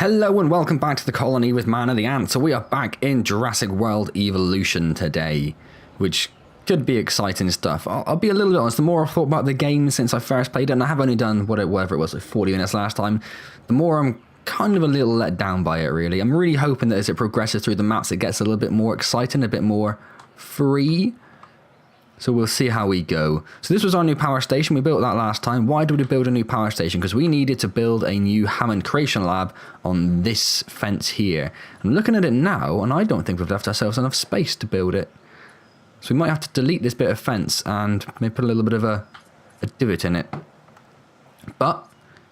Hello and welcome back to the colony with Man and the Ant. So we are back in Jurassic World Evolution today, which could be exciting stuff. I'll be a little bit honest, the more I've thought about the game since I first played it, and I have only done whatever it was, like 40 minutes last time, the more I'm kind of a little let down by it, really. I'm really hoping that as it progresses through the maps, it gets a little bit more exciting, a bit more free. So we'll see how we go. So this was our new power station. We built that last time. Why did we build a new power station? Because we needed to build a new Hammond creation lab on this fence here. I'm looking at it now, and I don't think we've left ourselves enough space to build it. So we might have to delete this bit of fence and maybe put a little bit of a divot in it. But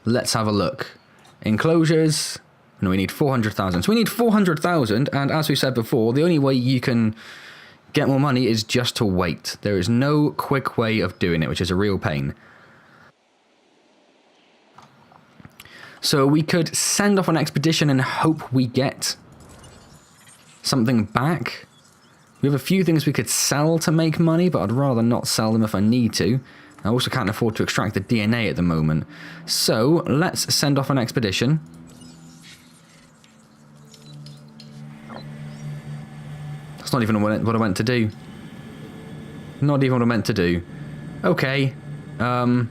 let's have a look. Enclosures. No, we need 400,000. So we need 400,000, and as we said before, the only way you can get more money is just to wait. There is no quick way of doing it, which is a real pain. So we could send off an expedition and hope we get something back. We have a few things we could sell to make money, but I'd rather not sell them if I need to. I also can't afford to extract the DNA at the moment. So let's send off an expedition. Not even what I meant to do. Not even what I meant to do. Okay. Don't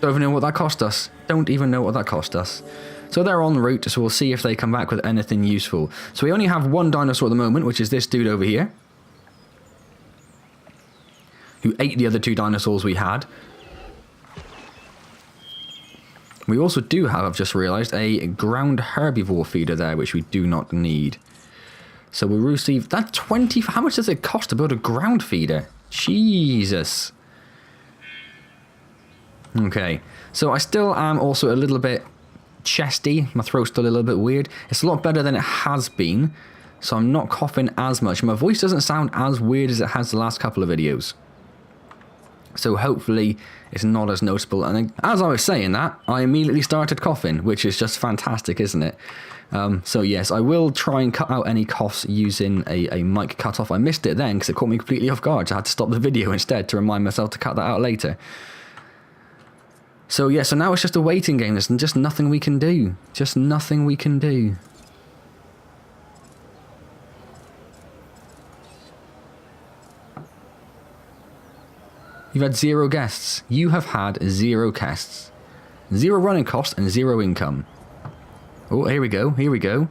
even know what that cost us. Don't even know what that cost us. So they're en route, so we'll see if they come back with anything useful. So we only have one dinosaur at the moment, which is this dude over here, who ate the other two dinosaurs we had. We also do have, I've just realised, a ground herbivore feeder there, which we do not need. So we receive that 20. How much does it cost to build a ground feeder? Jesus. Okay. So I still am also a little bit chesty. My throat's still a little bit weird. It's a lot better than it has been. So I'm not coughing as much. My voice doesn't sound as weird as it has the last couple of videos. So hopefully it's not as noticeable. And as I was saying that, I immediately started coughing, which is just fantastic, isn't it? So yes, I will try and cut out any coughs using a mic cutoff. I missed it then because it caught me completely off guard. So I had to stop the video instead to remind myself to cut that out later. So yeah, so now it's just a waiting game. There's just nothing we can do. Just nothing we can do. You've had 0 guests. You have had 0 guests. 0 running costs and 0 income. Oh, here we go, here we go.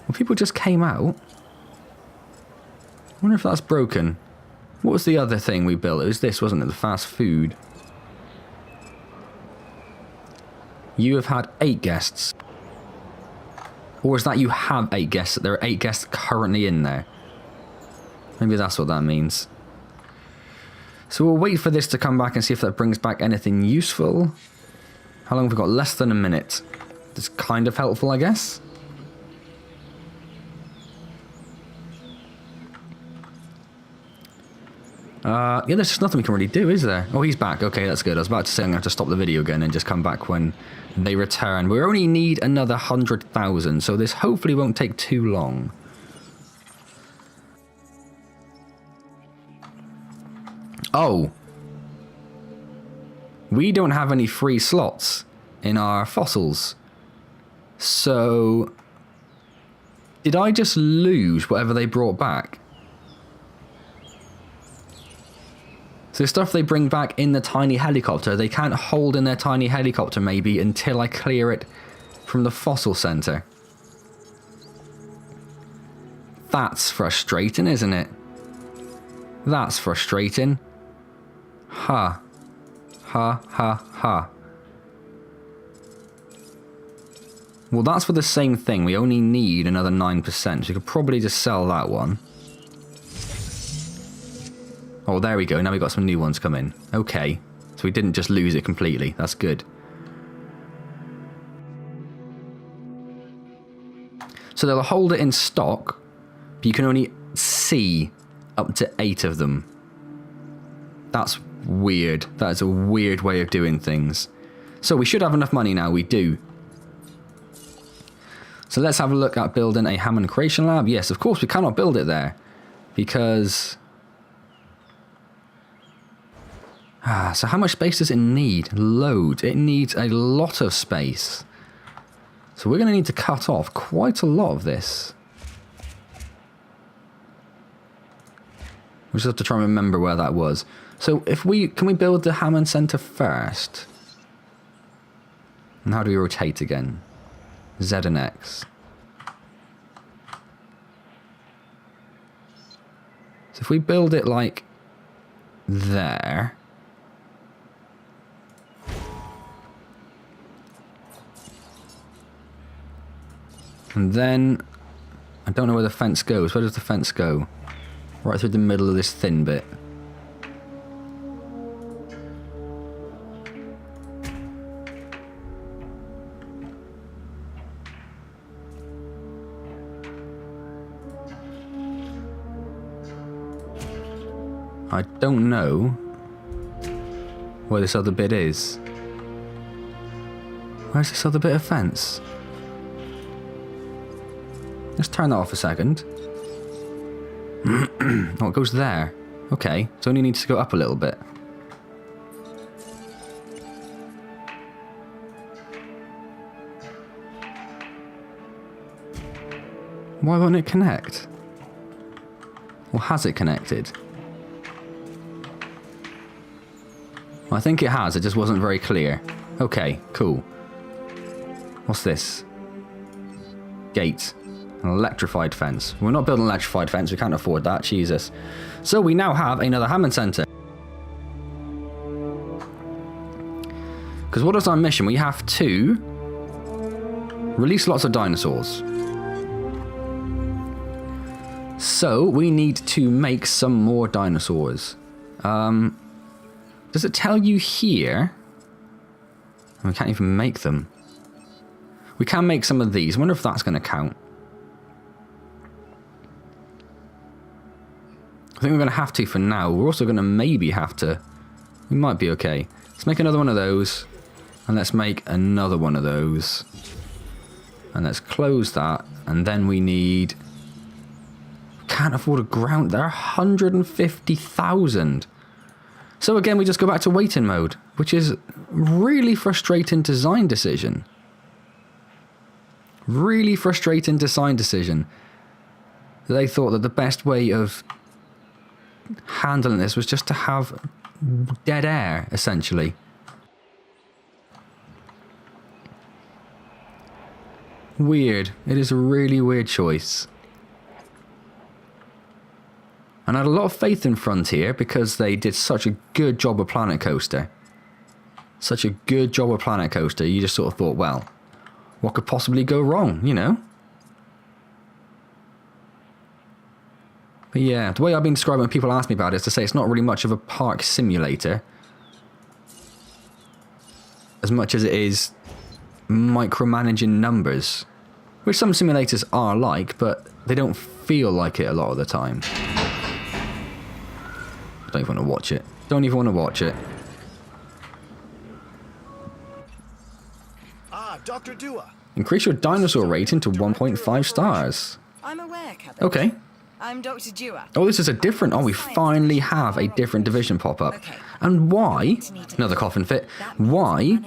Well, people just came out. I wonder if that's broken. What was the other thing we built? It was this, wasn't it? The fast food. You have had 8 guests. Or is that you have 8 guests? There are 8 guests currently in there. Maybe that's what that means. So we'll wait for this to come back and see if that brings back anything useful. How long have we got? Less than a minute. That's kind of helpful, I guess. Yeah, there's just nothing we can really do, is there? Oh, he's back. Okay, that's good. I was about to say I'm going to have to stop the video again and just come back when they return. We only need another 100,000, so this hopefully won't take too long. Oh. We don't have any free slots in our fossils. So, did I just lose whatever they brought back? So the stuff they bring back in the tiny helicopter, they can't hold in their tiny helicopter maybe until I clear it from the fossil center. That's frustrating, isn't it? That's frustrating. Ha. Ha, ha, ha. Well, that's for the same thing. We only need another 9%, so we could probably just sell that one. Oh, there we go. Now we've got some new ones come in. Okay. So we didn't just lose it completely. That's good. So they'll hold it in stock, but you can only see up to 8 of them. That's weird. That is a weird way of doing things. So we should have enough money now. We do. So let's have a look at building a Hammond creation lab. Yes, of course we cannot build it there because So how much space does it need? Loads. It needs a lot of space. So we're going to need to cut off quite a lot of this. We just have to try and remember where that was. So if we... Can we build the Hammond Center first? And how do we rotate again? Z and X. So if we build it like there... And then, I don't know where the fence goes. Where does the fence go? Right through the middle of this thin bit. I don't know where this other bit is. Where's this other bit of fence? Let's turn that off a second. Oh, it goes there. Okay, so only needs to go up a little bit. Why won't it connect? Or has it connected? Well, I think it has, it just wasn't very clear. Okay, cool. What's this? Gate. An electrified fence. We're not building an electrified fence, we can't afford that, Jesus. So we now have another Hammond Center. Because what is our mission? We have to release lots of dinosaurs. So we need to make some more dinosaurs. Does it tell you here? We can't even make them. We can make some of these. I wonder if that's going to count. I think we're going to have to for now. We're also going to maybe have to... We might be okay. Let's make another one of those. And let's make another one of those. And let's close that. And then we need... Can't afford a ground. There are 150,000. So again, we just go back to waiting mode. Which is really frustrating design decision. Really frustrating design decision. They thought that the best way of handling this was just to have dead air, essentially. Weird. It is a really weird choice. And I had a lot of faith in Frontier because they did such a good job of Planet Coaster. Such a good job of Planet Coaster. You just sort of thought, well, what could possibly go wrong, you know? But yeah, the way I've been describing when people ask me about it is to say it's not really much of a park simulator. As much as it is micromanaging numbers. Which some simulators are like, but they don't feel like it a lot of the time. I don't even want to watch it. Don't even want to watch it. Ah, Dr. Dua. Increase your dinosaur rating to 1.5 stars. I'm aware, Cabot. Okay. I'm Dr. Dua. Oh, this is a different... Oh, we finally have a different division pop up. Okay. And why... Another coffin fit. Why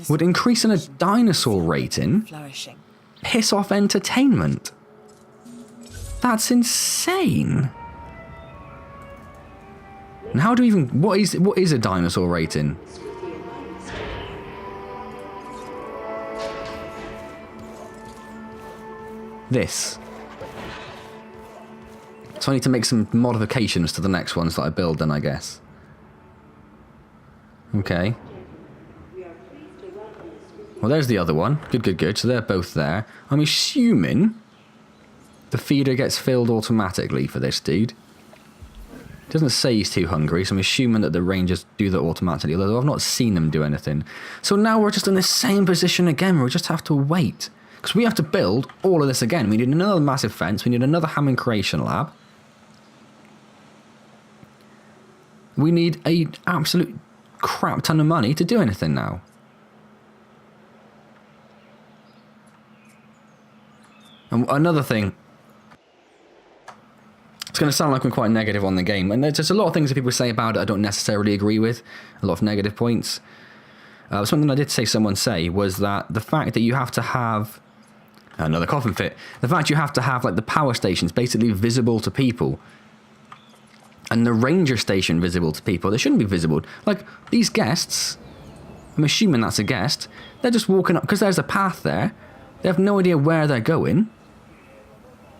would increasing a dinosaur rating flourishing. piss off entertainment? That's insane. And how do we even... What is a dinosaur rating? This. So I need to make some modifications to the next ones that I build then, I guess. Okay. Well, there's the other one. Good, good, good. So they're both there. I'm assuming the feeder gets filled automatically for this dude. It doesn't say he's too hungry, so I'm assuming that the rangers do that automatically, although I've not seen them do anything. So now we're just in the same position again, where we just have to wait. Because we have to build all of this again. We need another massive fence. We need another Hammond Creation Lab. We need a absolute crap ton of money to do anything now. And another thing. It's going to sound like I'm quite negative on the game, and there's just a lot of things that people say about it I don't necessarily agree with, a lot of negative points. Something I did say someone say was that the fact that you have to have another coffin fit, the fact you have to have like the power stations basically visible to people and the ranger station visible to people, they shouldn't be visible. Like these guests, I'm assuming that's a guest, they're just walking up because there's a path there, they have no idea where they're going.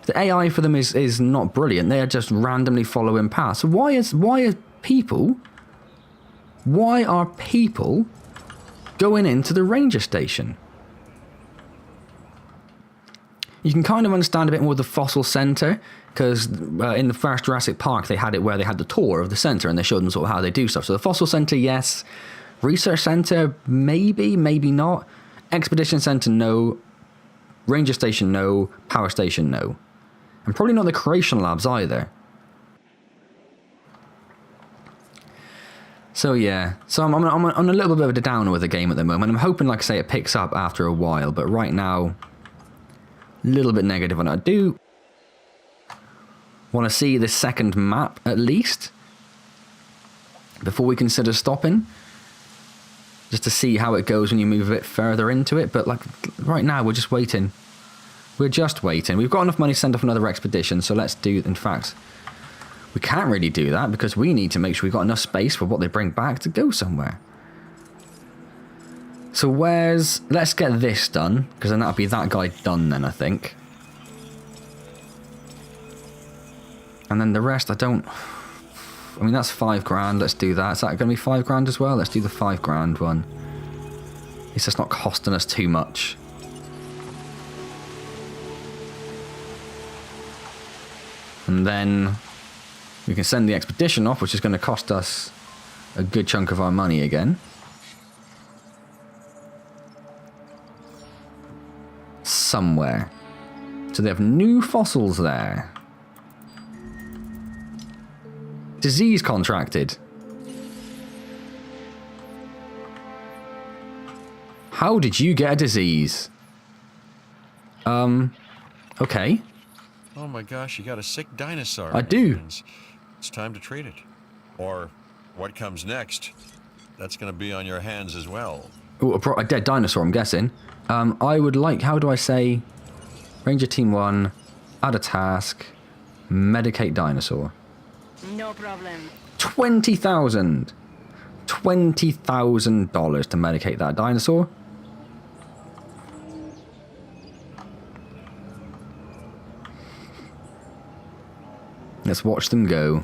The AI for them is not brilliant. They are just randomly following paths. So why are people going into the ranger station? You can kind of understand a bit more with the fossil center, because in the first Jurassic Park they had it where they had the tour of the center and they showed them sort of how they do stuff. So the fossil center, yes. Research center, maybe, maybe not. Expedition center, no. Ranger station, no. Power station, no. And probably not the creation labs either. So yeah, so I'm on a little bit of a downer with the game at the moment. I'm hoping, like I say, it picks up after a while, but right now, a little bit negative on it. I do want to see the second map at least before we consider stopping, just to see how it goes when you move a bit further into it. But like right now, we're just waiting. We're just waiting. We've got enough money to send off another expedition, so let's do, in fact, we can't really do that because we need to make sure we've got enough space for what they bring back to go somewhere. So let's get this done, because then that'll be that guy done then, I think. And then the rest, I mean, that's $5,000, let's do that. Is that going to be $5,000 as well? Let's do the $5,000 one. At least it's not costing us too much. And then we can send the expedition off, which is going to cost us a good chunk of our money again. Somewhere. So they have new fossils there. Disease contracted. How did you get a disease? Okay. Oh my gosh, you got a sick dinosaur. I do. It's time to treat it. Or what comes next, that's going to be on your hands as well. Oh, a dead dinosaur, I'm guessing. I would like, how do I say? Ranger Team 1, add a task, medicate dinosaur. No problem. 20,000. $20,000 to medicate that dinosaur. Let's watch them go.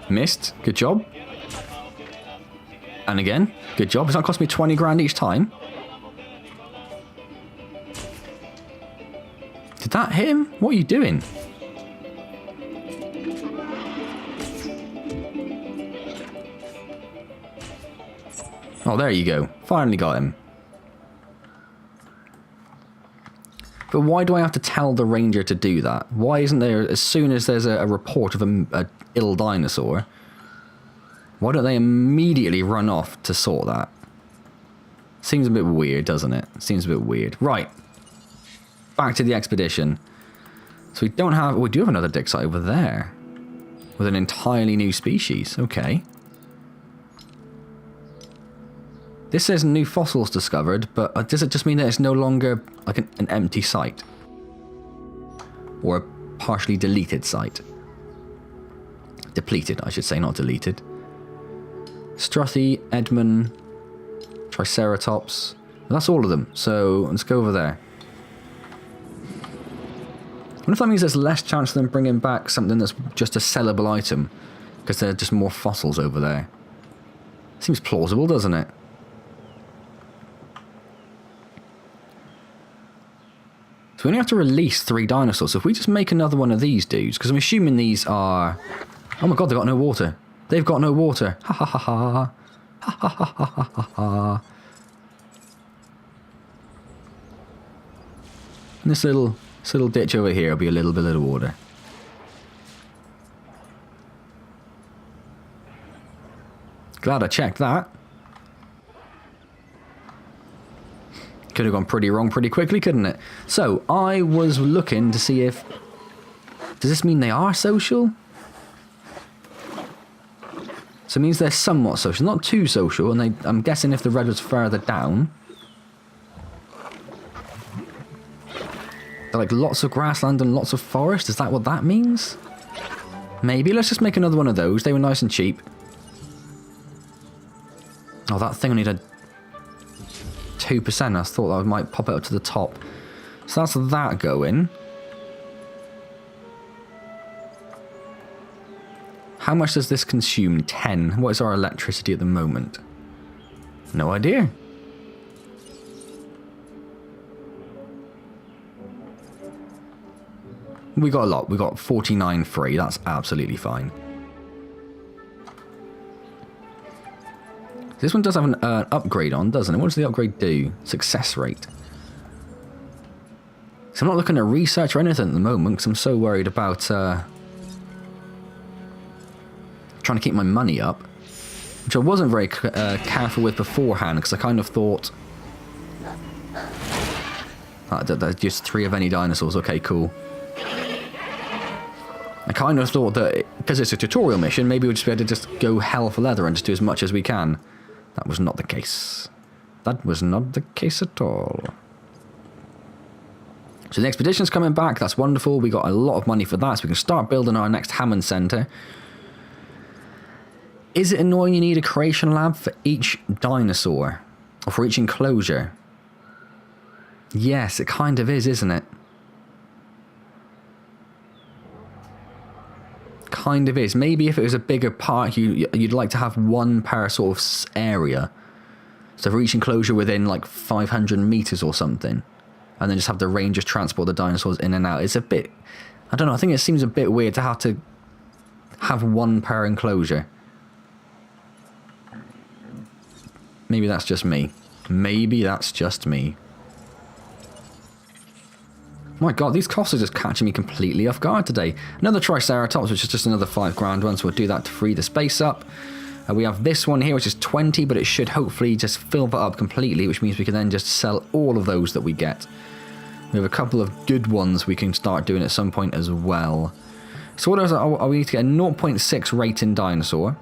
Missed. Good job. And again, good job. It's not cost me $20,000 each time. Did that hit him? What are you doing? Oh, there you go. Finally got him. But why do I have to tell the ranger to do that? Why isn't there, as soon as there's a report of a ill dinosaur, why don't they immediately run off to sort that? Seems a bit weird, doesn't it? Seems a bit weird. Right. Back to the expedition. So we don't have... We do have another dig site over there. With an entirely new species. Okay. This says new fossils discovered, but does it just mean that it's no longer like an empty site? Or a partially deleted site? Depleted, I should say, not deleted. Struthy, Edmund, Triceratops. And that's all of them, so let's go over there. I wonder if that means there's less chance of them bringing back something that's just a sellable item, because there are just more fossils over there. Seems plausible, doesn't it? So we only have to release 3 dinosaurs. So if we just make another one of these dudes, because I'm assuming these are... Oh my god, they've got no water. They've got no water. Ha ha ha ha. Ha ha ha ha ha ha ha. And this little ditch over here will be a little bit of water. Glad I checked that. Could have gone pretty wrong pretty quickly, couldn't it? So, I was looking to see if... Does this mean they are social? So it means they're somewhat social, not too social, and I'm guessing if the red was further down... They're like lots of grassland and lots of forest, is that what that means? Maybe, let's just make another one of those, they were nice and cheap. Oh, that thing I need a 2%, I thought that might pop it up to the top. So that's that going. How much does this consume? 10. What is our electricity at the moment? No idea. We got a lot. We got 49 free. That's absolutely fine. This one does have an upgrade on, doesn't it? What does the upgrade do? Success rate. So I'm not looking at research or anything at the moment because I'm so worried about trying to keep my money up, which I wasn't very careful with beforehand because I kind of thought, there's just 3 of any dinosaurs. Okay, cool. I kind of thought that because it's a tutorial mission, maybe we'd just be able to just go hell for leather and just do as much as we can. That was not the case. That was not the case at all. So the expedition's coming back. That's wonderful. We got a lot of money for that, so we can start building our next Hammond Center. Is it annoying you need a creation lab for each dinosaur? Or for each enclosure? Yes, it kind of is, isn't it? Kind of is. Maybe if it was a bigger park, you'd like to have one per sort of area. So for each enclosure within like 500 meters or something. And then just have the rangers transport the dinosaurs in and out. It's a bit... I don't know, I think it seems a bit weird to have one per enclosure. Maybe that's just me. Maybe that's just me. My god, these costs are just catching me completely off guard today. Another Triceratops, which is just another 5 grand one, so we'll do that to free the space up. We have this one here, which is 20, but it should hopefully just fill that up completely, which means we can then just sell all of those that we get. We have a couple of good ones we can start doing at some point as well. So what else? We need to get a 0.6 rating dinosaur.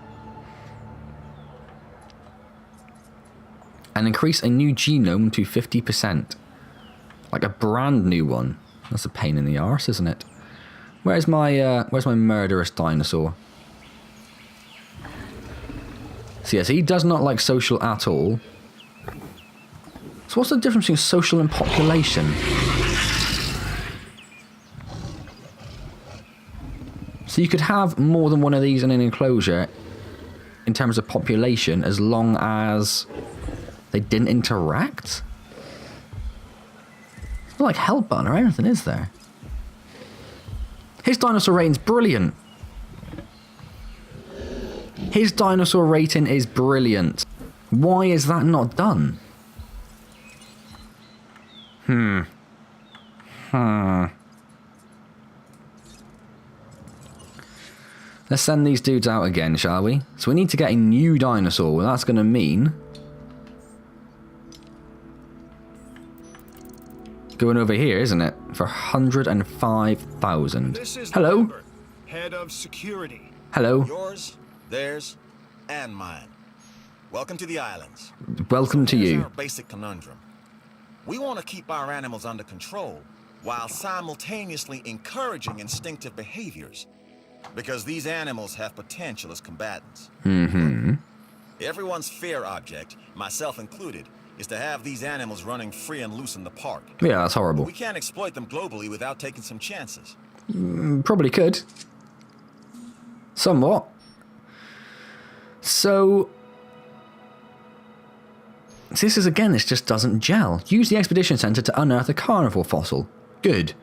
And increase a new genome to 50%. Like a brand new one. That's a pain in the arse, isn't it? Where's my murderous dinosaur? So yes, he does not like social at all. So what's the difference between social and population? So you could have more than one of these in an enclosure in terms of population as long as they didn't interact? Not like help button or anything, is there? His dinosaur rating's brilliant. His dinosaur rating is brilliant. Why is that not done? Let's send these dudes out again, shall we? So we need to get a new dinosaur. Well, that's going to mean going over here, isn't it? For 105,000. Hello. Member, head of security. Hello. Yours, theirs, and mine. Welcome to the islands. Welcome to Here's you. our basic conundrum. We want to keep our animals under control while simultaneously encouraging instinctive behaviors, because these animals have potential as combatants. Everyone's fear object, myself included, is to have these animals running free and loose in the park. Yeah, that's horrible. We can't exploit them globally without taking some chances. Probably could. Somewhat. So this is, again, this just doesn't gel. Use the expedition center to unearth a carnivore fossil. Good.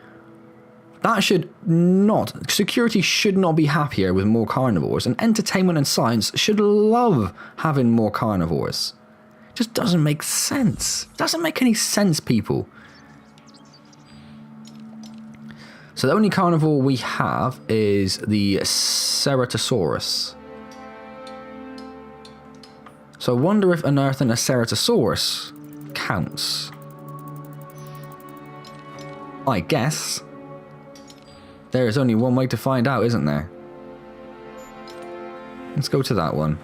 That should not... Security should not be happier with more carnivores, and entertainment and science should love having more carnivores. Just doesn't make sense. Doesn't make any sense, people. So the only carnivore we have is the Ceratosaurus. So I wonder if unearthing a Ceratosaurus counts. I guess. There is only one way to find out, isn't there? Let's go to that one.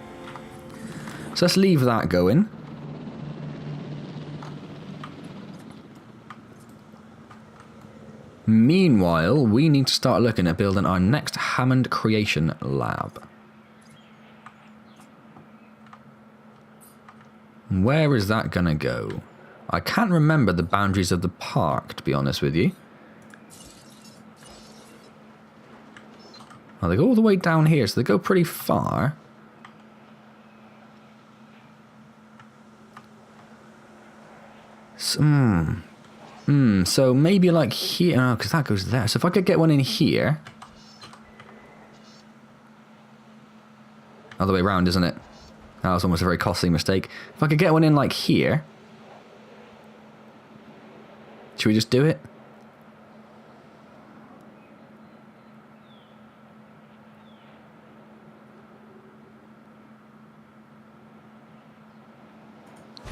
So let's leave that going. Meanwhile, we need to start looking at building our next Hammond Creation Lab. Where is that gonna go? I can't remember the boundaries of the park, to be honest with you. Oh, they go all the way down here, so they go pretty far. So maybe like here, oh, because that goes there. So if I could get one in here. Other way around, isn't it? That was almost a very costly mistake. If I could get one in like here. Should we just do it?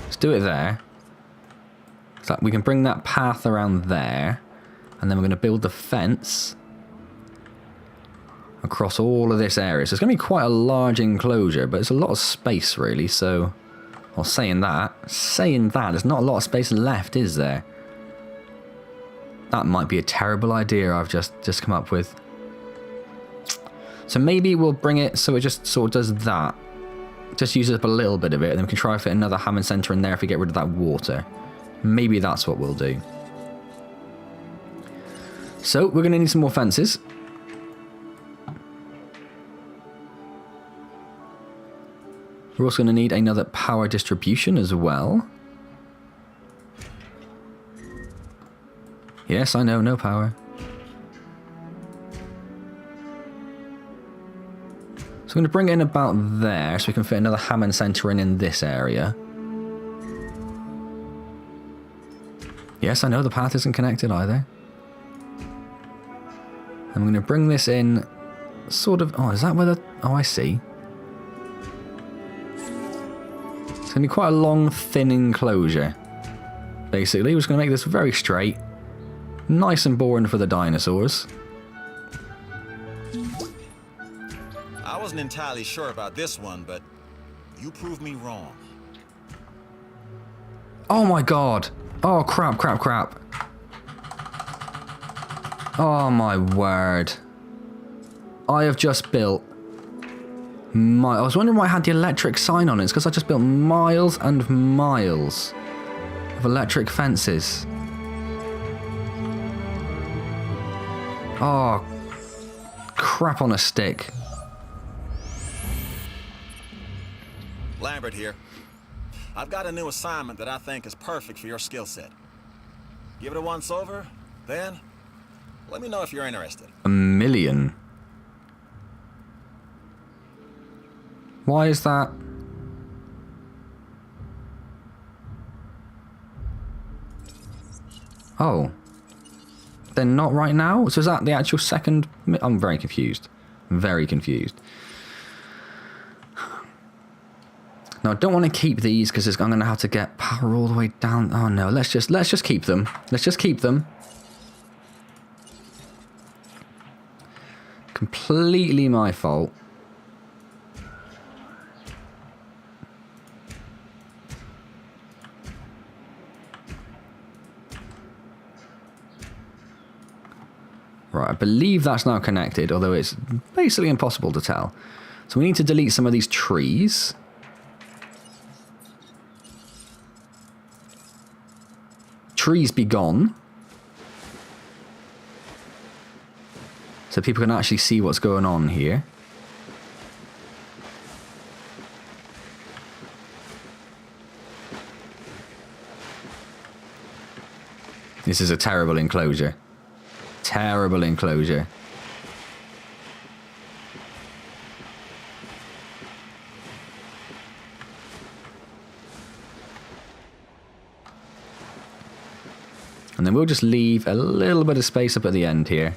Let's do it there. So we can bring that path around there. And then we're going to build the fence across all of this area. So it's going to be quite a large enclosure, but it's a lot of space really. So, well, saying that, there's not a lot of space left, is there? That might be a terrible idea I've just come up with. So maybe we'll bring it so it just sort of does that. Just uses up a little bit of it, and then we can try to fit another Hammond Center in there if we get rid of that water. Maybe that's what we'll do. So we're going to need some more fences. We're also going to need another power distribution as well. Yes, I know, no power. So I'm going to bring it in about there so we can fit another Hammond Center in this area. Yes, I know the path isn't connected either. I'm going to bring this in sort of... Oh, is that where the... Oh, I see. It's going to be quite a long, thin enclosure. Basically, we're just going to make this very straight. Nice and boring for the dinosaurs. I wasn't entirely sure about this one, but you proved me wrong. Oh my god. Oh, crap, crap, crap. Oh my word. I have just built... I was wondering why I had the electric sign on it. It's because I just built miles and miles of electric fences. Oh, crap on a stick. Lambert here. I've got a new assignment that I think is perfect for your skill set. Give it a once over, then let me know if you're interested. $1 million. Why is that? Oh. Then not right now? So is that the actual second? I'm very confused. Very confused. Now I don't want to keep these because I'm going to have to get power all the way down. Oh no, let's just keep them. Let's just keep them. Completely my fault. Right, I believe that's now connected, although it's basically impossible to tell. So we need to delete some of these trees. Trees be gone. So people can actually see what's going on here. This is a terrible enclosure. Terrible enclosure. And then we'll just leave a little bit of space up at the end here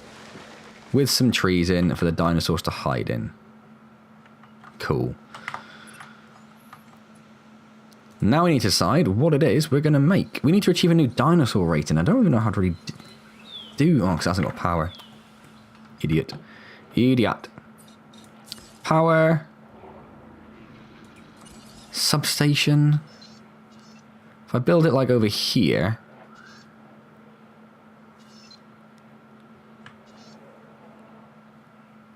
with some trees in for the dinosaurs to hide in. Cool. Now we need to decide what it is we're going to make. We need to achieve a new dinosaur rating. I don't even know how to really do... Oh, because it hasn't got power. Idiot. Idiot. Power. Substation. If I build it like over here...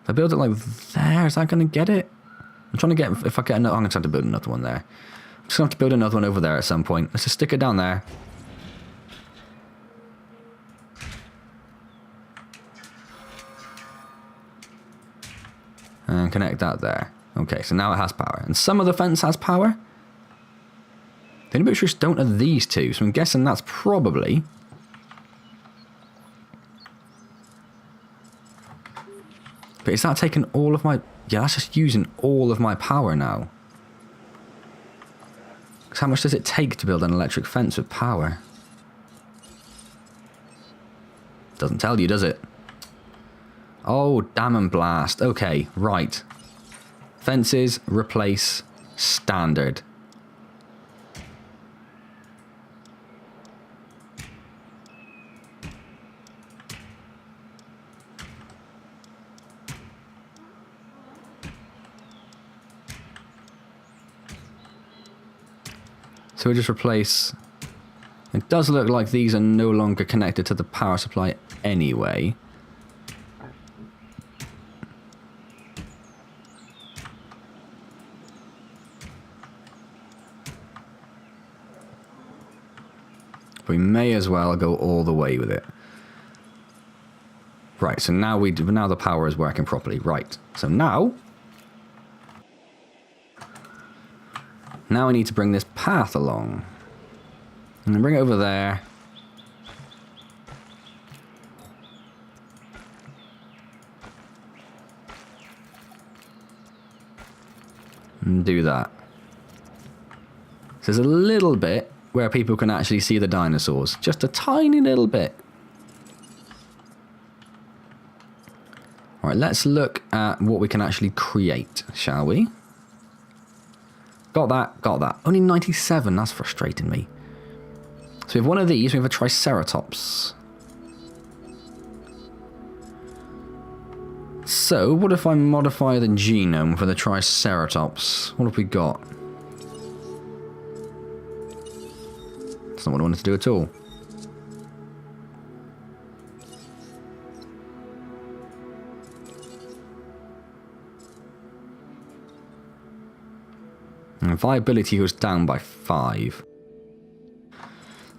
If I build it like there, is that going to get it? I'm trying to get... If I get another... I'm going to have to build another one there. I'm just going to have to build another one over there at some point. Let's just stick it down there. And connect that there. Okay, so now it has power. And some of the fence has power. The only bit don't are these two, so I'm guessing that's probably... But is that taking all of my... Yeah, that's just using all of my power now. Because how much does it take to build an electric fence with power? Doesn't tell you, does it? Oh, damn and blast. Okay, right. Fences, replace, standard. So we just replace... It does look like these are no longer connected to the power supply anyway. We may as well go all the way with it. Right, so now now the power is working properly. Right, so now I need to bring this path along. And then bring it over there. And do that. So there's a little bit where people can actually see the dinosaurs. Just a tiny little bit. Alright, let's look at what we can actually create, shall we? Got that, got that. Only 97, that's frustrating me. So we have one of these, we have a Triceratops. So, what if I modify the genome for the Triceratops? What have we got? That's not what I wanted to do at all. And viability goes down by 5.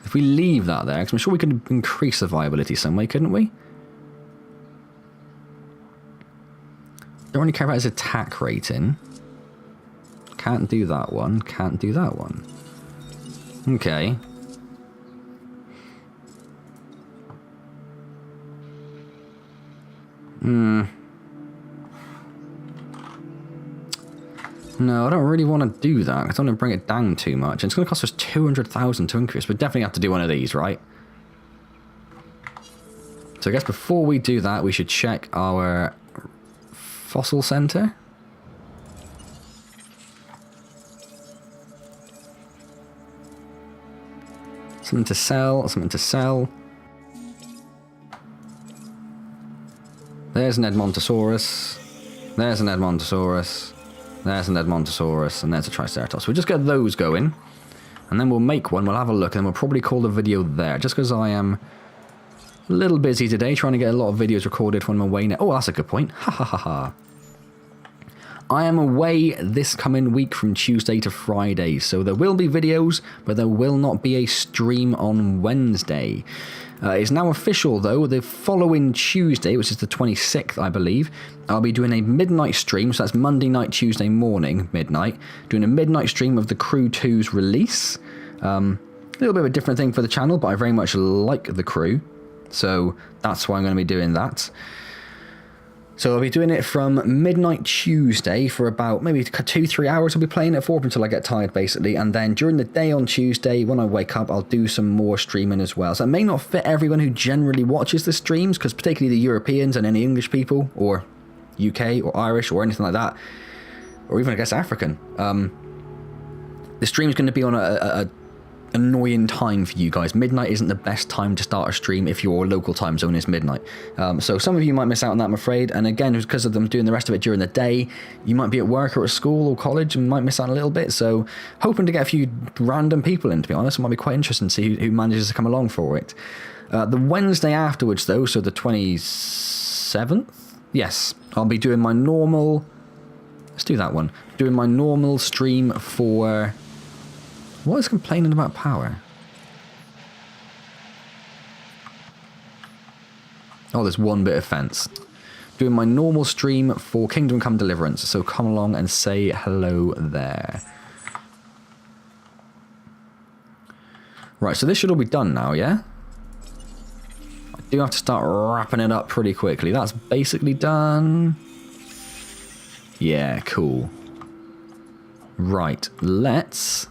If we leave that there, because I'm sure we could increase the viability some way, couldn't we? Don't really care about his attack rating. Can't do that one. Can't do that one. Okay. No, I don't really want to do that. I don't want to bring it down too much. It's going to cost us 200,000 to increase. We definitely have to do one of these, right? So I guess before we do that, we should check our fossil center. Something to sell, something to sell. There's an Edmontosaurus. There's an Edmontosaurus. There's an Edmontosaurus, and there's a Triceratops. We'll just get those going, and then we'll make one, we'll have a look, and then we'll probably call the video there, just because I am a little busy today, trying to get a lot of videos recorded when I'm away now. Oh, that's a good point. Ha ha ha ha. I am away this coming week from Tuesday to Friday, so there will be videos, but there will not be a stream on Wednesday. It's now official, though. The following Tuesday, which is the 26th, I believe, I'll be doing a midnight stream, so that's Monday night, Tuesday morning, midnight, doing a midnight stream of the Crew 2's release. A little bit of a different thing for the channel, but I very much like the Crew, so that's why I'm going to be doing that. So I'll be doing it from midnight Tuesday for about maybe 2-3 hours. I'll be playing it for up until I get tired, basically. And then during the day on Tuesday, when I wake up, I'll do some more streaming as well. So it may not fit everyone who generally watches the streams, because particularly the Europeans and any English people, or UK or Irish or anything like that, or even I guess African. the stream's going to be on a annoying time for you guys. Midnight isn't the best time to start a stream if your local time zone is midnight. So some of you might miss out on that, I'm afraid. And again, because of them doing the rest of it during the day, you might be at work or at school or college and might miss out a little bit. So hoping to get a few random people in, to be honest. It might be quite interesting to see who manages to come along for it. The Wednesday afterwards, though, so the 27th? Yes, I'll be doing my normal... Let's do that one. Doing my normal stream for... What is complaining about power? Oh, there's one bit of fence. Doing my normal stream for Kingdom Come Deliverance, so come along and say hello there. Right, so this should all be done now, yeah? I do have to start wrapping it up pretty quickly. That's basically done. Yeah, cool. Right, let's...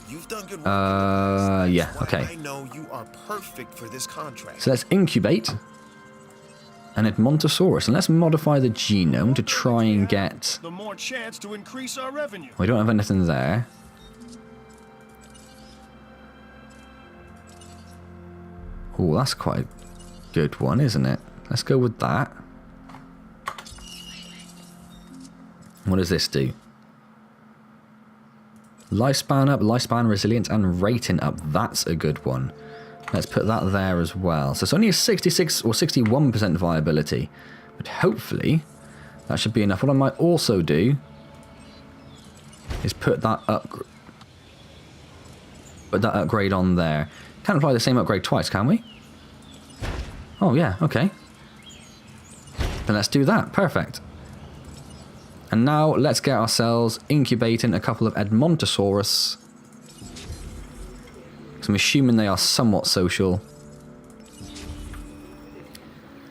You've done good work. Yeah, okay. I know you are perfect for this contract. So let's incubate an Edmontosaurus, and let's modify the genome to try and get... The more chance to increase our revenue. We don't have anything there. Oh, that's quite a good one, isn't it? Let's go with that. What does this do? Lifespan up, lifespan, resilience, and rating up. That's a good one. Let's put that there as well. So it's only a 66 or 61% viability. But hopefully, that should be enough. What I might also do is put that upgrade on there. Can't apply the same upgrade twice, can we? Oh, yeah, okay. Then let's do that. Perfect. And now let's get ourselves incubating a couple of Edmontosaurus. So I'm assuming they are somewhat social.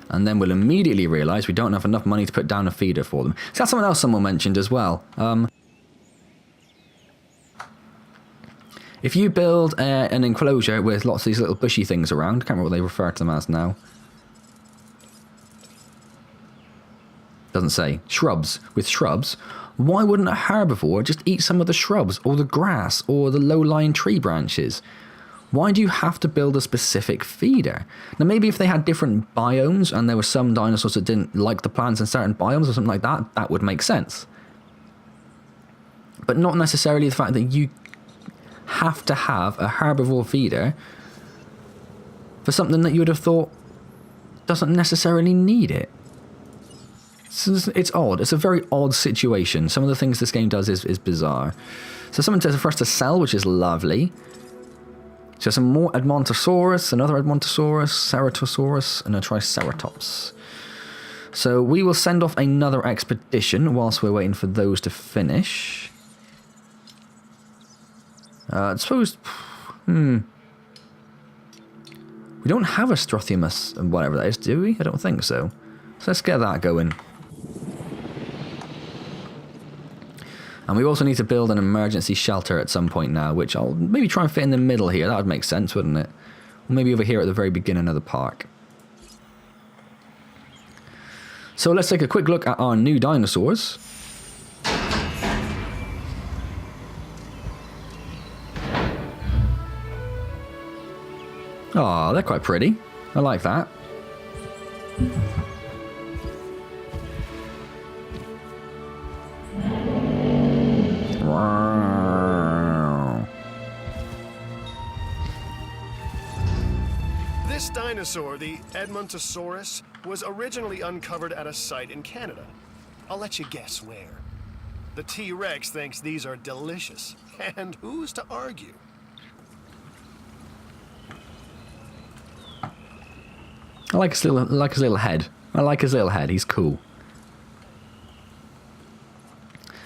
And then we'll immediately realise we don't have enough money to put down a feeder for them. So that's something else someone mentioned as well. If you build an enclosure with lots of these little bushy things around, I can't remember what they refer to them as now. Doesn't say. Shrubs. With shrubs, why wouldn't a herbivore just eat some of the shrubs or the grass or the low-lying tree branches? Why do you have to build a specific feeder? Now maybe if they had different biomes and there were some dinosaurs that didn't like the plants in certain biomes or something like that, that would make sense. But not necessarily the fact that you have to have a herbivore feeder for something that you would have thought doesn't necessarily need it. It's odd. It's a very odd situation. Some of the things this game does is bizarre. So someone says for us to sell, which is lovely. So some more Edmontosaurus, another Edmontosaurus, Ceratosaurus, and a Triceratops. So we will send off another expedition whilst we're waiting for those to finish. I suppose... We don't have a Strothiumus and whatever that is, do we? I don't think so. So let's get that going. And we also need to build an emergency shelter at some point now, which I'll maybe try and fit in the middle here. That would make sense, wouldn't it? Or maybe over here at the very beginning of the park. So let's take a quick look at our new dinosaurs. Oh, they're quite pretty. I like that. This dinosaur, the Edmontosaurus, was originally uncovered at a site in Canada. I'll let you guess where. The T-Rex thinks these are delicious, and who's to argue? I like his little head. I like his little head. He's cool.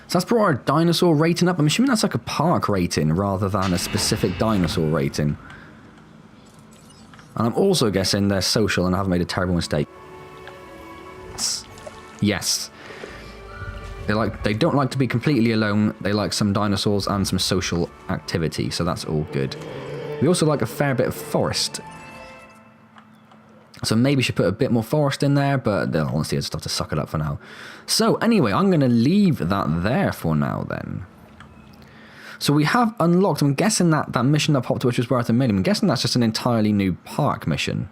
So that's brought our dinosaur rating up. I'm assuming that's like a park rating rather than a specific dinosaur rating. And I'm also guessing they're social and I haven't made a terrible mistake. Yes. They don't like to be completely alone. They like some dinosaurs and some social activity, so that's all good. We also like a fair bit of forest. So maybe should put a bit more forest in there, but honestly I just have to suck it up for now. So anyway, I'm going to leave that there for now then. So we have unlocked, I'm guessing that mission that popped, which was worth $1 million, I'm guessing that's just an entirely new park mission.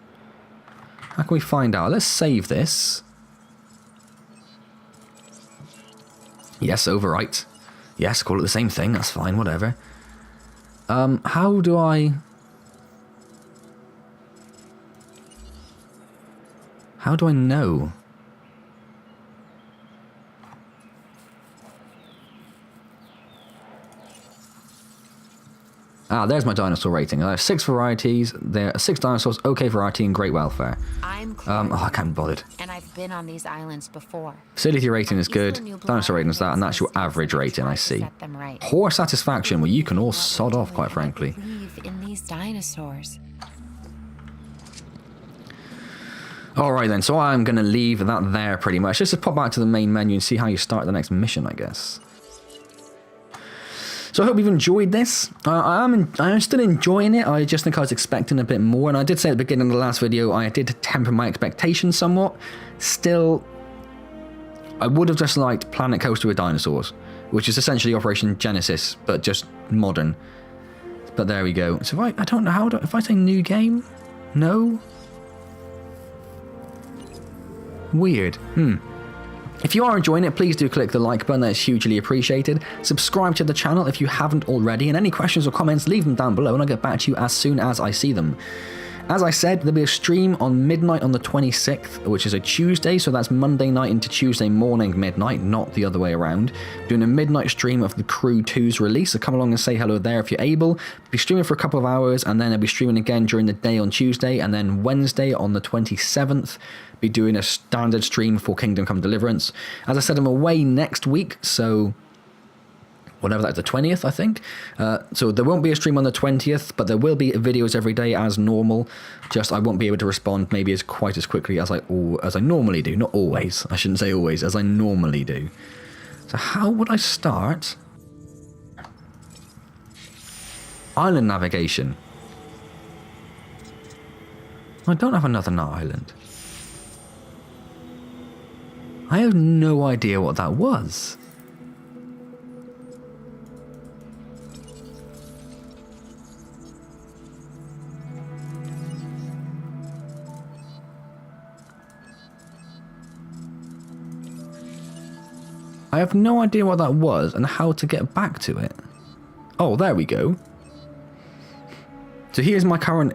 How can we find out? Let's save this. Yes, overwrite. Yes, call it the same thing, that's fine, whatever. How do I... How do I know? Ah, there's my dinosaur rating. I have 6 varieties. There are 6 dinosaurs, okay variety, and great welfare. I'm I can't be bothered. and I've been on these islands before. Facility rating is good. Dinosaur rating is that, and that's your average rating, I see. Set them right. Horse satisfaction, well, you can all sod off, quite frankly. Believe in these dinosaurs. Alright then, so I'm going to leave that there pretty much. Let's just pop back to the main menu and see how you start the next mission, I guess. So I hope you've enjoyed this. I am still enjoying it. I just think I was expecting a bit more. And I did say at the beginning of the last video, I did temper my expectations somewhat. Still, I would have just liked Planet Coaster with dinosaurs, which is essentially Operation Genesis, but just modern. But there we go. So if I don't know how to, if I say new game, no. Weird. If you are enjoying it, please do click the like button, that's hugely appreciated. Subscribe to the channel if you haven't already, and any questions or comments, leave them down below and I'll get back to you as soon as I see them. As I said, there'll be a stream on midnight on the 26th, which is a Tuesday, so that's Monday night into Tuesday morning midnight, not the other way around. Doing a midnight stream of the Crew 2's release, so come along and say hello there if you're able. Be streaming for a couple of hours, and then I'll be streaming again during the day on Tuesday, and then Wednesday on the 27th, be doing a standard stream for Kingdom Come Deliverance. As I said, I'm away next week, so... whatever that's the 20th, I think. So there won't be a stream on the 20th, but there will be videos every day as normal. Just I won't be able to respond maybe as quite as quickly as I normally do. Not always. I shouldn't say always, as I normally do. So how would I start? Island navigation. I don't have another island. I have no idea what that was. I have no idea what that was and how to get back to it. Oh, there we go. So here's my current...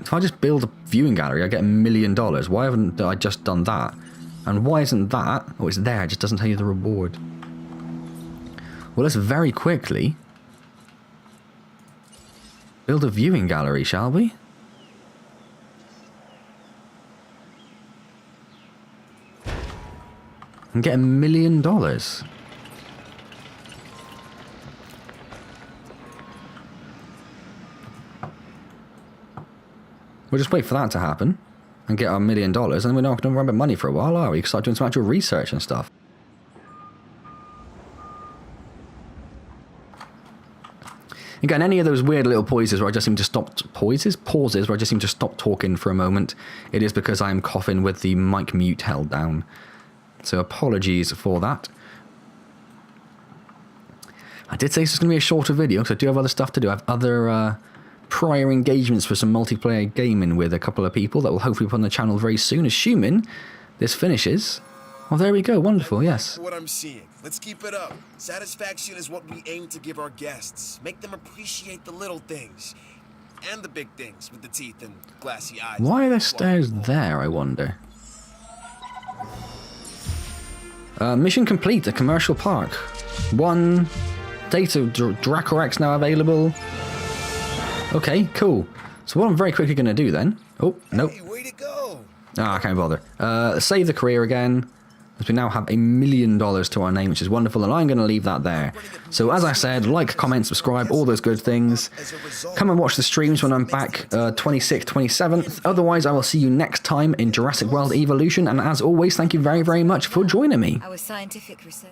If I just build a viewing gallery, I get $1 million. Why haven't I just done that? And why isn't that... Oh, it's there, it just doesn't tell you the reward. Well, let's very quickly build a viewing gallery, shall we? And get $1 million. We'll just wait for that to happen and get our $1 million, and then we're not going to run out of money for a while, are we? We can start doing some actual research and stuff. Again, any of those weird little pauses where I just seem to stop... Pauses where I just seem to stop talking for a moment. It is because I am coughing with the mic mute held down. So apologies for that. I did say this was going to be a shorter video, because I do have other stuff to do. I have other prior engagements for some multiplayer gaming with a couple of people that will hopefully be on the channel very soon, assuming this finishes. Well, there we go. Wonderful, yes. What I'm seeing. Let's keep it up. Satisfaction is what we aim to give our guests. Make them appreciate the little things. And the big things with the teeth and glassy eyes. Why are there stairs there, I wonder? Mission complete, a commercial park. 1 data Dracorex now available. Okay, cool. So what I'm very quickly going to do then... Oh, nope. Hey, way to go. Ah, I can't bother. Save the career again. As we now have $1 million to our name, which is wonderful, and I'm going to leave that there. So as I said, like, comment, subscribe, all those good things. Come and watch the streams when I'm back 26th, 27th. Otherwise, I will see you next time in Jurassic World Evolution, and as always, thank you very, very much for joining me. Our scientific research.